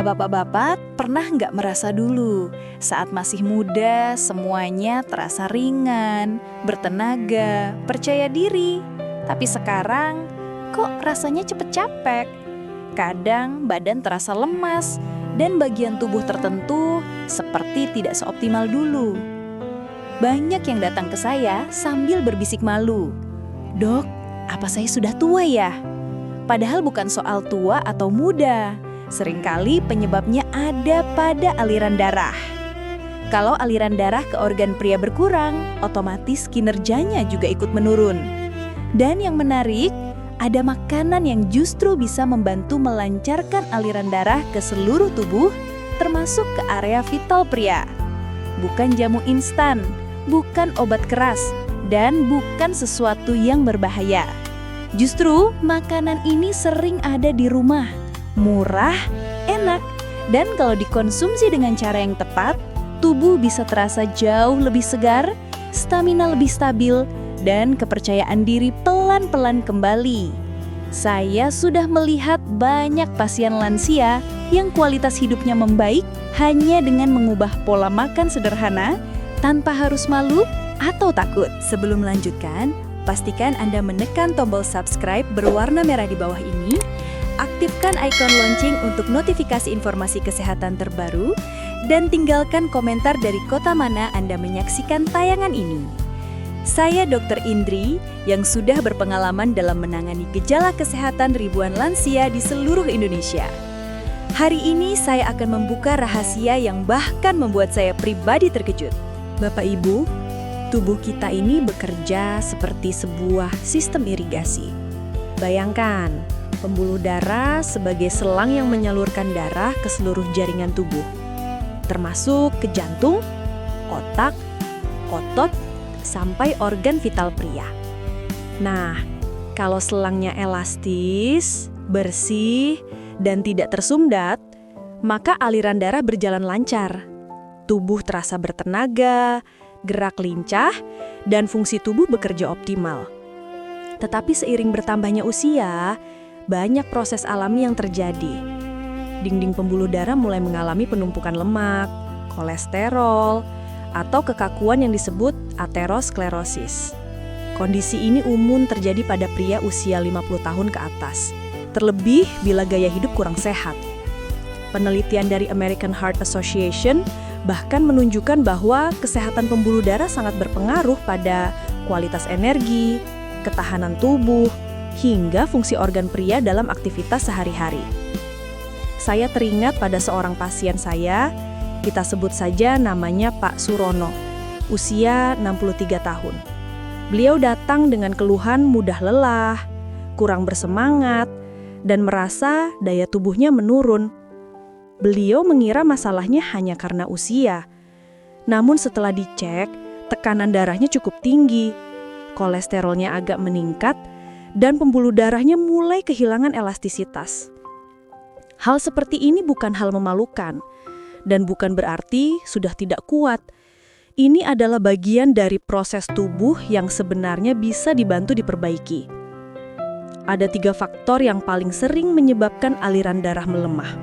Bapak-bapak, pernah nggak merasa dulu saat masih muda semuanya terasa ringan, bertenaga, percaya diri. Tapi sekarang kok rasanya cepet capek? Kadang badan terasa lemas dan bagian tubuh tertentu seperti tidak seoptimal dulu. Banyak yang datang ke saya sambil berbisik malu. "Dok, apa saya sudah tua ya?" Padahal bukan soal tua atau muda. Seringkali penyebabnya ada pada aliran darah. Kalau aliran darah ke organ pria berkurang, otomatis kinerjanya juga ikut menurun. Dan yang menarik, ada makanan yang justru bisa membantu melancarkan aliran darah ke seluruh tubuh, termasuk ke area vital pria. Bukan jamu instan, bukan obat keras, dan bukan sesuatu yang berbahaya. Justru makanan ini sering ada di rumah. Murah, enak, dan kalau dikonsumsi dengan cara yang tepat, tubuh bisa terasa jauh lebih segar, stamina lebih stabil, dan kepercayaan diri pelan-pelan kembali. Saya sudah melihat banyak pasien lansia yang kualitas hidupnya membaik hanya dengan mengubah pola makan sederhana tanpa harus malu atau takut. Sebelum melanjutkan, pastikan Anda menekan tombol subscribe berwarna merah di bawah ini. Aktifkan ikon lonceng untuk notifikasi informasi kesehatan terbaru, dan tinggalkan komentar dari kota mana Anda menyaksikan tayangan ini. Saya Dr. Indri yang sudah berpengalaman dalam menangani gejala kesehatan ribuan lansia di seluruh Indonesia. Hari ini saya akan membuka rahasia yang bahkan membuat saya pribadi terkejut. Bapak Ibu, tubuh kita ini bekerja seperti sebuah sistem irigasi. Bayangkan, pembuluh darah sebagai selang yang menyalurkan darah ke seluruh jaringan tubuh, termasuk ke jantung, otak, otot, sampai organ vital pria. Nah, kalau selangnya elastis, bersih, dan tidak tersumbat, maka aliran darah berjalan lancar. Tubuh terasa bertenaga, gerak lincah, dan fungsi tubuh bekerja optimal. Tetapi seiring bertambahnya usia, banyak proses alami yang terjadi. Dinding pembuluh darah mulai mengalami penumpukan lemak, kolesterol, atau kekakuan yang disebut aterosklerosis. Kondisi ini umum terjadi pada pria usia 50 tahun ke atas, terlebih bila gaya hidup kurang sehat. Penelitian dari American Heart Association bahkan menunjukkan bahwa kesehatan pembuluh darah sangat berpengaruh pada kualitas energi, ketahanan tubuh, hingga fungsi organ pria dalam aktivitas sehari-hari. Saya teringat pada seorang pasien saya, kita sebut saja namanya Pak Surono, usia 63 tahun. Beliau datang dengan keluhan mudah lelah, kurang bersemangat, dan merasa daya tubuhnya menurun. Beliau mengira masalahnya hanya karena usia. Namun setelah dicek, tekanan darahnya cukup tinggi, kolesterolnya agak meningkat, dan pembuluh darahnya mulai kehilangan elastisitas. Hal seperti ini bukan hal memalukan, dan bukan berarti sudah tidak kuat. Ini adalah bagian dari proses tubuh yang sebenarnya bisa dibantu diperbaiki. Ada 3 faktor yang paling sering menyebabkan aliran darah melemah.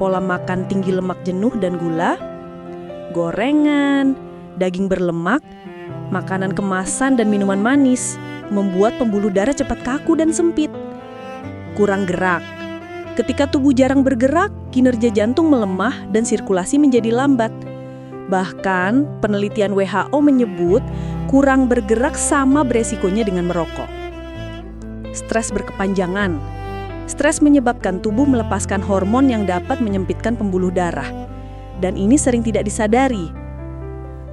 Pola makan tinggi lemak jenuh dan gula, gorengan, daging berlemak, makanan kemasan dan minuman manis membuat pembuluh darah cepat kaku dan sempit. Kurang gerak. Ketika tubuh jarang bergerak, kinerja jantung melemah dan sirkulasi menjadi lambat. Bahkan, penelitian WHO menyebut kurang bergerak sama beresikonya dengan merokok. Stres berkepanjangan. Stres menyebabkan tubuh melepaskan hormon yang dapat menyempitkan pembuluh darah. Dan ini sering tidak disadari.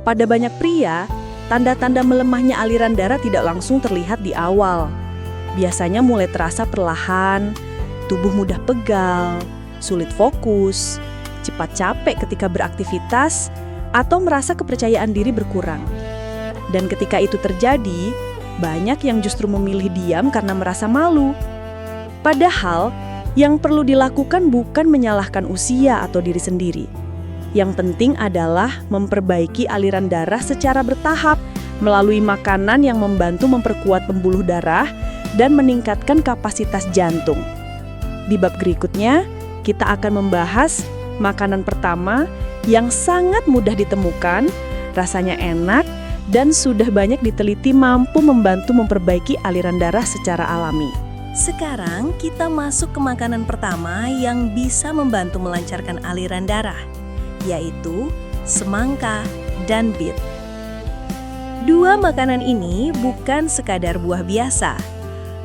Pada banyak pria, tanda-tanda melemahnya aliran darah tidak langsung terlihat di awal. Biasanya mulai terasa perlahan, tubuh mudah pegal, sulit fokus, cepat capek ketika beraktivitas, atau merasa kepercayaan diri berkurang. Dan ketika itu terjadi, banyak yang justru memilih diam karena merasa malu. Padahal, yang perlu dilakukan bukan menyalahkan usia atau diri sendiri. Yang penting adalah memperbaiki aliran darah secara bertahap melalui makanan yang membantu memperkuat pembuluh darah dan meningkatkan kapasitas jantung. Di bab berikutnya, kita akan membahas makanan pertama yang sangat mudah ditemukan, rasanya enak, dan sudah banyak diteliti mampu membantu memperbaiki aliran darah secara alami. Sekarang kita masuk ke makanan pertama yang bisa membantu melancarkan aliran darah, yaitu semangka dan bit. Dua makanan ini bukan sekadar buah biasa.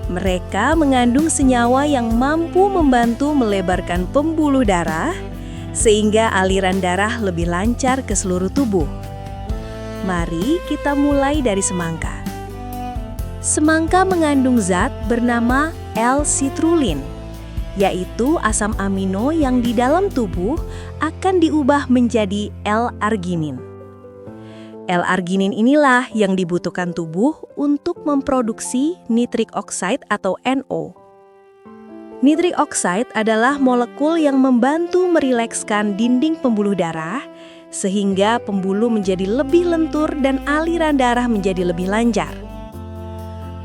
Mereka mengandung senyawa yang mampu membantu melebarkan pembuluh darah sehingga aliran darah lebih lancar ke seluruh tubuh. Mari kita mulai dari semangka. Semangka mengandung zat bernama L-citrulline, yaitu asam amino yang di dalam tubuh akan diubah menjadi L-arginin. L-arginin inilah yang dibutuhkan tubuh untuk memproduksi nitric oxide atau NO. Nitric oxide adalah molekul yang membantu merilekskan dinding pembuluh darah sehingga pembuluh menjadi lebih lentur dan aliran darah menjadi lebih lancar.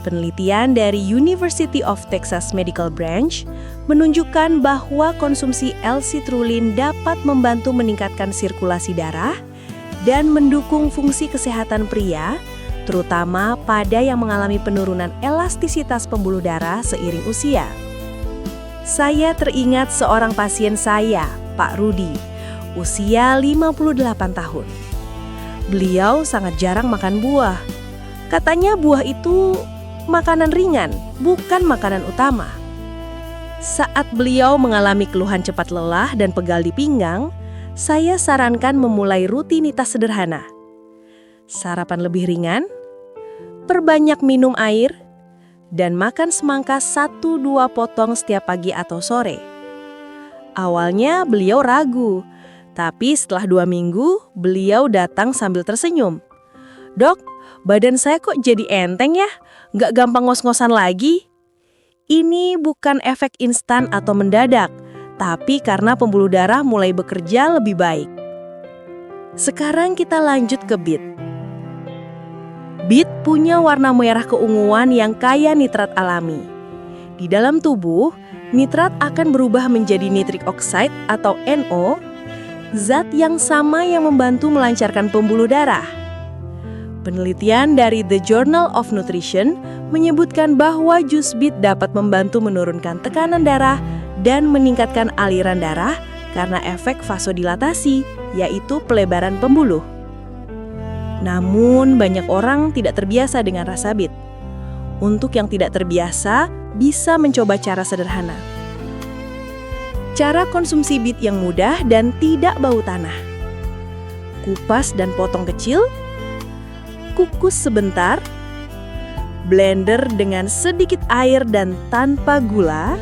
Penelitian dari University of Texas Medical Branch menunjukkan bahwa konsumsi L-citrulline dapat membantu meningkatkan sirkulasi darah dan mendukung fungsi kesehatan pria, terutama pada yang mengalami penurunan elastisitas pembuluh darah seiring usia. Saya teringat seorang pasien saya, Pak Rudi, usia 58 tahun. Beliau sangat jarang makan buah. Katanya buah itu makanan ringan, bukan makanan utama. Saat beliau mengalami keluhan cepat lelah dan pegal di pinggang, saya sarankan memulai rutinitas sederhana. Sarapan lebih ringan, perbanyak minum air, dan makan semangka 1-2 potong setiap pagi atau sore. Awalnya beliau ragu, tapi setelah 2 minggu, beliau datang sambil tersenyum. "Dok, badan saya kok jadi enteng ya? Nggak gampang ngos-ngosan lagi?" Ini bukan efek instan atau mendadak, tapi karena pembuluh darah mulai bekerja lebih baik. Sekarang kita lanjut ke bit. Bit punya warna merah keunguan yang kaya nitrat alami. Di dalam tubuh, nitrat akan berubah menjadi nitric oxide atau NO, zat yang sama yang membantu melancarkan pembuluh darah. Penelitian dari The Journal of Nutrition menyebutkan bahwa jus bit dapat membantu menurunkan tekanan darah dan meningkatkan aliran darah karena efek vasodilatasi, yaitu pelebaran pembuluh. Namun, banyak orang tidak terbiasa dengan rasa bit. Untuk yang tidak terbiasa, bisa mencoba cara sederhana. Cara konsumsi bit yang mudah dan tidak bau tanah. Kupas dan potong kecil, kukus sebentar, blender dengan sedikit air dan tanpa gula,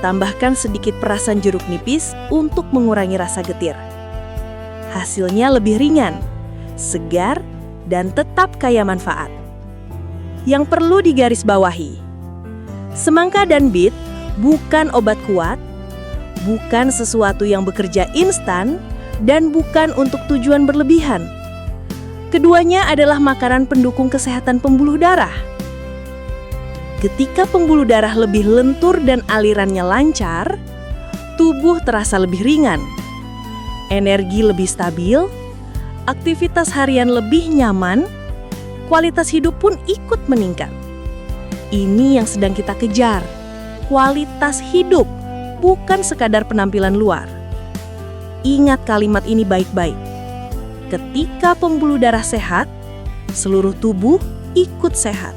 tambahkan sedikit perasan jeruk nipis untuk mengurangi rasa getir. Hasilnya lebih ringan, segar, dan tetap kaya manfaat. Yang perlu digarisbawahi, semangka dan bit bukan obat kuat, bukan sesuatu yang bekerja instan, dan bukan untuk tujuan berlebihan. Keduanya adalah makanan pendukung kesehatan pembuluh darah. Ketika pembuluh darah lebih lentur dan alirannya lancar, tubuh terasa lebih ringan, energi lebih stabil, aktivitas harian lebih nyaman, kualitas hidup pun ikut meningkat. Ini yang sedang kita kejar, kualitas hidup, bukan sekadar penampilan luar. Ingat kalimat ini baik-baik. Ketika pembuluh darah sehat, seluruh tubuh ikut sehat.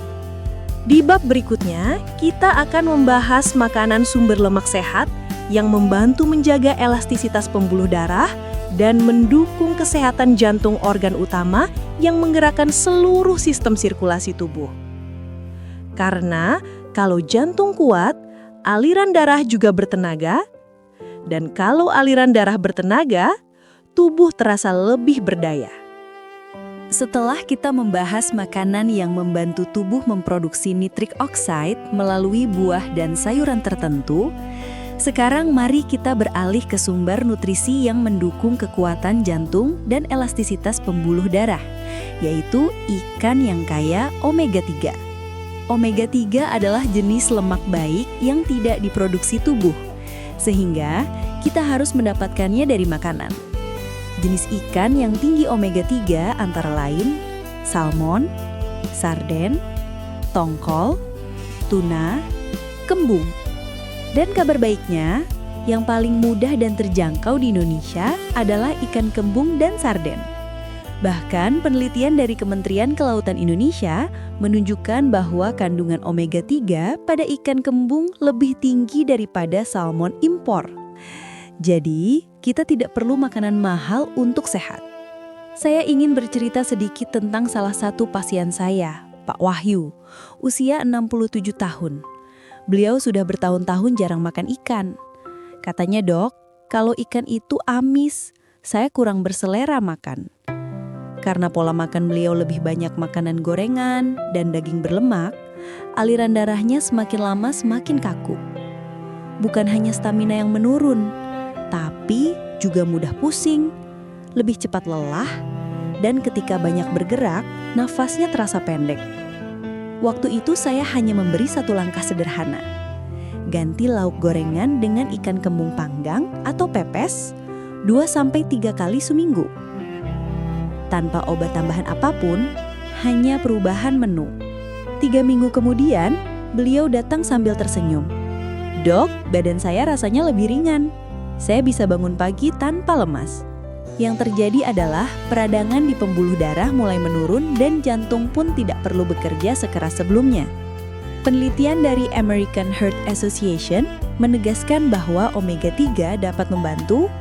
Di bab berikutnya, kita akan membahas makanan sumber lemak sehat yang membantu menjaga elastisitas pembuluh darah dan mendukung kesehatan jantung organ utama yang menggerakkan seluruh sistem sirkulasi tubuh. Karena kalau jantung kuat, aliran darah juga bertenaga, dan kalau aliran darah bertenaga, tubuh terasa lebih berdaya. Setelah kita membahas makanan yang membantu tubuh memproduksi nitric oxide melalui buah dan sayuran tertentu, sekarang mari kita beralih ke sumber nutrisi yang mendukung kekuatan jantung dan elastisitas pembuluh darah, yaitu ikan yang kaya omega 3. Omega 3 adalah jenis lemak baik yang tidak diproduksi tubuh, Sehingga kita harus mendapatkannya dari makanan. Jenis ikan yang tinggi omega 3 antara lain salmon, sarden, tongkol, tuna, kembung. Dan kabar baiknya, yang paling mudah dan terjangkau di Indonesia adalah ikan kembung dan sarden. Bahkan penelitian dari Kementerian Kelautan Indonesia menunjukkan bahwa kandungan omega 3 pada ikan kembung lebih tinggi daripada salmon impor. Jadi, kita tidak perlu makanan mahal untuk sehat. Saya ingin bercerita sedikit tentang salah satu pasien saya, Pak Wahyu, usia 67 tahun. Beliau sudah bertahun-tahun jarang makan ikan. Katanya, "Dok, kalau ikan itu amis, saya kurang berselera makan." Karena pola makan beliau lebih banyak makanan gorengan dan daging berlemak, aliran darahnya semakin lama semakin kaku. Bukan hanya stamina yang menurun, tapi juga mudah pusing, lebih cepat lelah, dan ketika banyak bergerak, nafasnya terasa pendek. Waktu itu saya hanya memberi satu langkah sederhana. Ganti lauk gorengan dengan ikan kembung panggang atau pepes 2-3 kali seminggu. Tanpa obat tambahan apapun, hanya perubahan menu. 3 minggu kemudian, beliau datang sambil tersenyum. "Dok, badan saya rasanya lebih ringan. Saya bisa bangun pagi tanpa lemas." Yang terjadi adalah peradangan di pembuluh darah mulai menurun dan jantung pun tidak perlu bekerja sekeras sebelumnya. Penelitian dari American Heart Association menegaskan bahwa omega 3 dapat membantu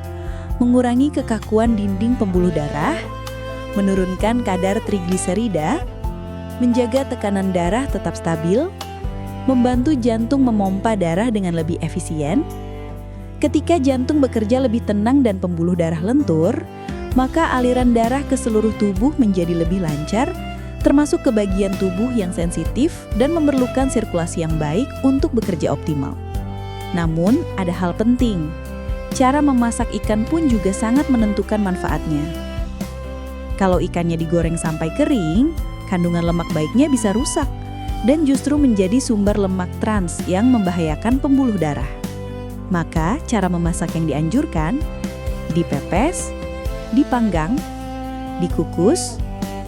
mengurangi kekakuan dinding pembuluh darah, menurunkan kadar trigliserida, menjaga tekanan darah tetap stabil, membantu jantung memompa darah dengan lebih efisien. Ketika jantung bekerja lebih tenang dan pembuluh darah lentur, maka aliran darah ke seluruh tubuh menjadi lebih lancar, termasuk ke bagian tubuh yang sensitif dan memerlukan sirkulasi yang baik untuk bekerja optimal. Namun, ada hal penting. Cara memasak ikan pun juga sangat menentukan manfaatnya. Kalau ikannya digoreng sampai kering, kandungan lemak baiknya bisa rusak dan justru menjadi sumber lemak trans yang membahayakan pembuluh darah. Maka, cara memasak yang dianjurkan, dipepes, dipanggang, dikukus,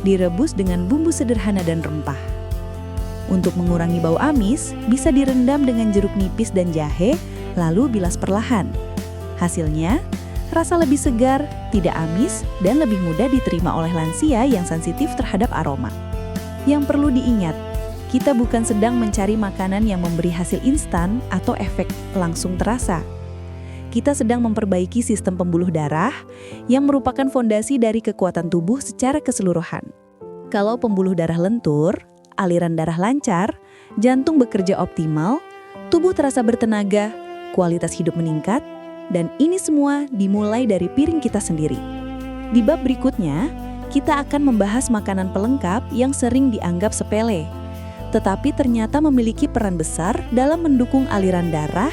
direbus dengan bumbu sederhana dan rempah. Untuk mengurangi bau amis, bisa direndam dengan jeruk nipis dan jahe, lalu bilas perlahan. Hasilnya, rasa lebih segar, tidak amis, dan lebih mudah diterima oleh lansia yang sensitif terhadap aroma. Yang perlu diingat, kita bukan sedang mencari makanan yang memberi hasil instan atau efek langsung terasa. Kita sedang memperbaiki sistem pembuluh darah yang merupakan fondasi dari kekuatan tubuh secara keseluruhan. Kalau pembuluh darah lentur, aliran darah lancar, jantung bekerja optimal, tubuh terasa bertenaga, kualitas hidup meningkat, dan ini semua dimulai dari piring kita sendiri. Di bab berikutnya, kita akan membahas makanan pelengkap yang sering dianggap sepele, tetapi ternyata memiliki peran besar dalam mendukung aliran darah,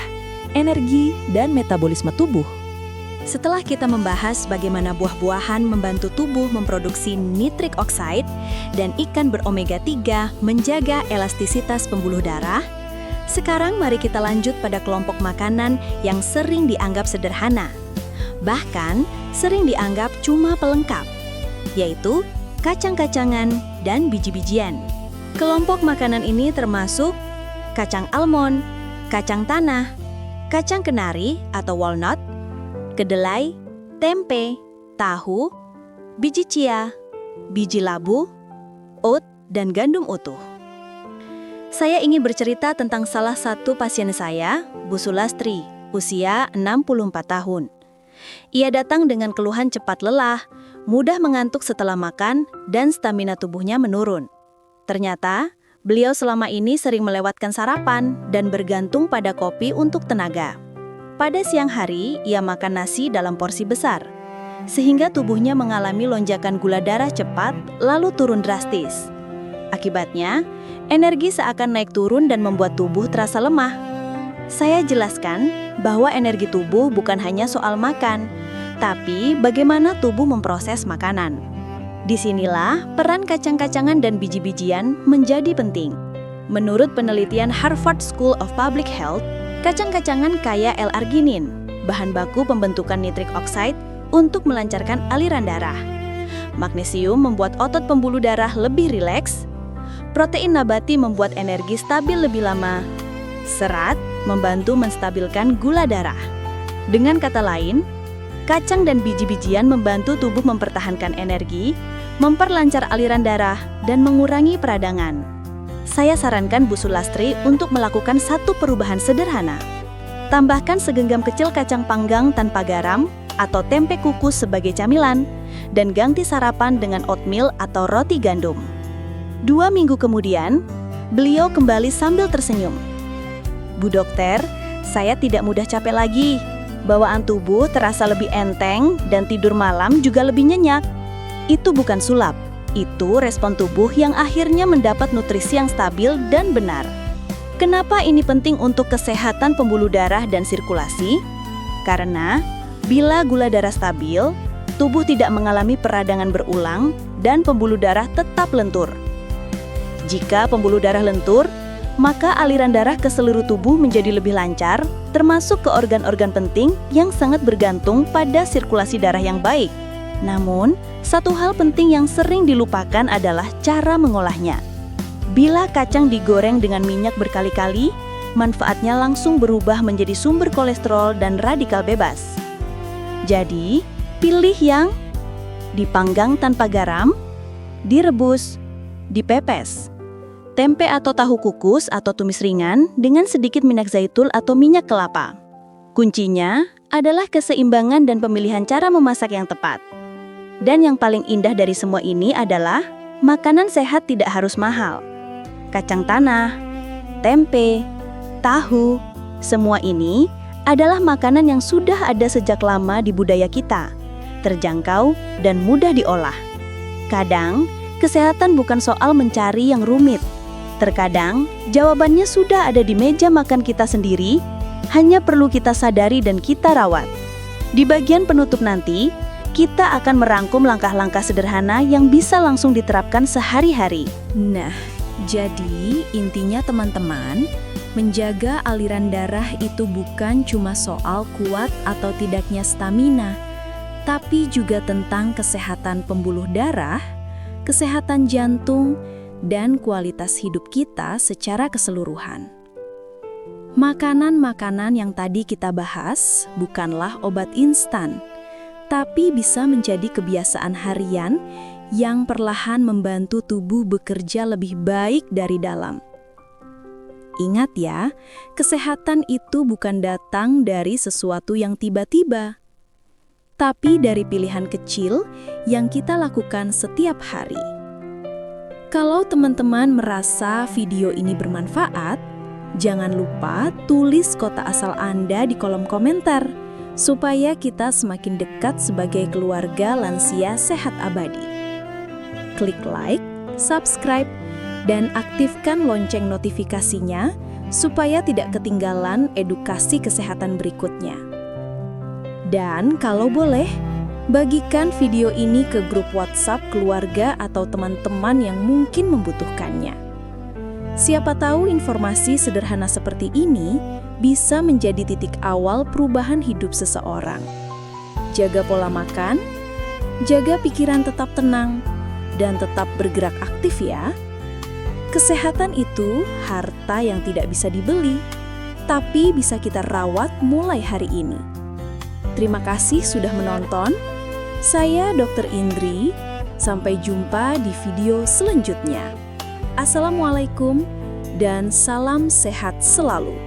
energi, dan metabolisme tubuh. Setelah kita membahas bagaimana buah-buahan membantu tubuh memproduksi nitric oxide dan ikan beromega 3 menjaga elastisitas pembuluh darah, sekarang mari kita lanjut pada kelompok makanan yang sering dianggap sederhana, bahkan sering dianggap cuma pelengkap, yaitu kacang-kacangan dan biji-bijian. Kelompok makanan ini termasuk kacang almond, kacang tanah, kacang kenari atau walnut, kedelai, tempe, tahu, biji chia, biji labu, oat, dan gandum utuh. Saya ingin bercerita tentang salah satu pasien saya, Bu Sulastri, usia 64 tahun. Ia datang dengan keluhan cepat lelah, mudah mengantuk setelah makan, dan stamina tubuhnya menurun. Ternyata, beliau selama ini sering melewatkan sarapan dan bergantung pada kopi untuk tenaga. Pada siang hari, ia makan nasi dalam porsi besar, sehingga tubuhnya mengalami lonjakan gula darah cepat lalu turun drastis. Akibatnya, energi seakan naik turun dan membuat tubuh terasa lemah. Saya jelaskan bahwa energi tubuh bukan hanya soal makan, tapi bagaimana tubuh memproses makanan. Disinilah peran kacang-kacangan dan biji-bijian menjadi penting. Menurut penelitian Harvard School of Public Health, Kacang-kacangan kaya L-arginin, bahan baku pembentukan nitrik oxide untuk melancarkan aliran darah. Magnesium membuat otot pembuluh darah lebih rileks. Protein nabati membuat energi stabil lebih lama. Serat membantu menstabilkan gula darah. Dengan kata lain, kacang dan biji-bijian membantu tubuh mempertahankan energi, memperlancar aliran darah, dan mengurangi peradangan. Saya sarankan Bu Sulastri untuk melakukan satu perubahan sederhana. Tambahkan segenggam kecil kacang panggang tanpa garam atau tempe kukus sebagai camilan, dan ganti sarapan dengan oatmeal atau roti gandum. 2 minggu kemudian, beliau kembali sambil tersenyum. Bu dokter, saya tidak mudah capek lagi. Bawaan tubuh terasa lebih enteng dan tidur malam juga lebih nyenyak. Itu bukan sulap, itu respon tubuh yang akhirnya mendapat nutrisi yang stabil dan benar. Kenapa ini penting untuk kesehatan pembuluh darah dan sirkulasi? Karena bila gula darah stabil, tubuh tidak mengalami peradangan berulang dan pembuluh darah tetap lentur. Jika pembuluh darah lentur, maka aliran darah ke seluruh tubuh menjadi lebih lancar, termasuk ke organ-organ penting yang sangat bergantung pada sirkulasi darah yang baik. Namun, satu hal penting yang sering dilupakan adalah cara mengolahnya. Bila kacang digoreng dengan minyak berkali-kali, manfaatnya langsung berubah menjadi sumber kolesterol dan radikal bebas. Jadi, pilih yang dipanggang tanpa garam, direbus, dipepes. Tempe atau tahu kukus atau tumis ringan dengan sedikit minyak zaitun atau minyak kelapa. Kuncinya adalah keseimbangan dan pemilihan cara memasak yang tepat. Dan yang paling indah dari semua ini adalah makanan sehat tidak harus mahal. Kacang tanah, tempe, tahu, semua ini adalah makanan yang sudah ada sejak lama di budaya kita, terjangkau dan mudah diolah. Kadang, kesehatan bukan soal mencari yang rumit. Terkadang, jawabannya sudah ada di meja makan kita sendiri, hanya perlu kita sadari dan kita rawat. Di bagian penutup nanti, kita akan merangkum langkah-langkah sederhana yang bisa langsung diterapkan sehari-hari. Nah, jadi intinya teman-teman, menjaga aliran darah itu bukan cuma soal kuat atau tidaknya stamina, tapi juga tentang kesehatan pembuluh darah, kesehatan jantung, dan kualitas hidup kita secara keseluruhan. Makanan-makanan yang tadi kita bahas bukanlah obat instan, tapi bisa menjadi kebiasaan harian yang perlahan membantu tubuh bekerja lebih baik dari dalam. Ingat ya, kesehatan itu bukan datang dari sesuatu yang tiba-tiba, tapi dari pilihan kecil yang kita lakukan setiap hari. Kalau teman-teman merasa video ini bermanfaat, jangan lupa tulis kota asal Anda di kolom komentar, supaya kita semakin dekat sebagai keluarga lansia sehat abadi. Klik like, subscribe, dan aktifkan lonceng notifikasinya, supaya tidak ketinggalan edukasi kesehatan berikutnya. Dan kalau boleh, bagikan video ini ke grup WhatsApp keluarga atau teman-teman yang mungkin membutuhkannya. Siapa tahu informasi sederhana seperti ini bisa menjadi titik awal perubahan hidup seseorang. Jaga pola makan, jaga pikiran tetap tenang, dan tetap bergerak aktif ya. Kesehatan itu harta yang tidak bisa dibeli, tapi bisa kita rawat mulai hari ini. Terima kasih sudah menonton. Saya Dr. Indri, sampai jumpa di video selanjutnya. Assalamualaikum dan salam sehat selalu.